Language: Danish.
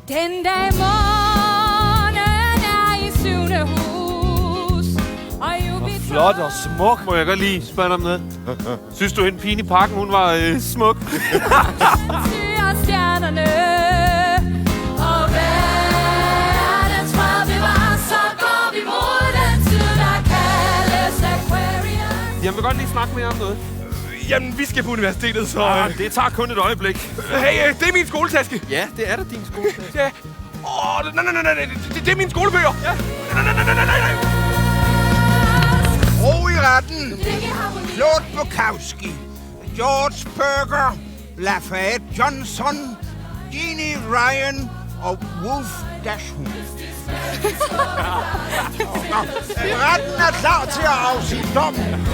Den dag morgen er i syvende hus, og Jupiter... Flot og smuk. Må jeg godt lige spørge dig om noget? Synes du, hende pigen i parken, hun var smuk? Syrer stjernerne, og verdens fred bevarer, så går vi mod den tid, der kaldes Aquarius. Jeg vil godt lige snakke mere om noget. Jamen, vi skal på universitetet, så... Det tager kun et øjeblik. Hey, det er min skoletaske. Ja, det er da din skoletaske. Ja. Nej. Det er mine skolebøger. Ja. Nej. Ro i retten. Claude Bukowski, George Berger, Lafayette Johnson, Jeannie Ryan og Wolf Dashun. Retten er klar til at afsige dommen.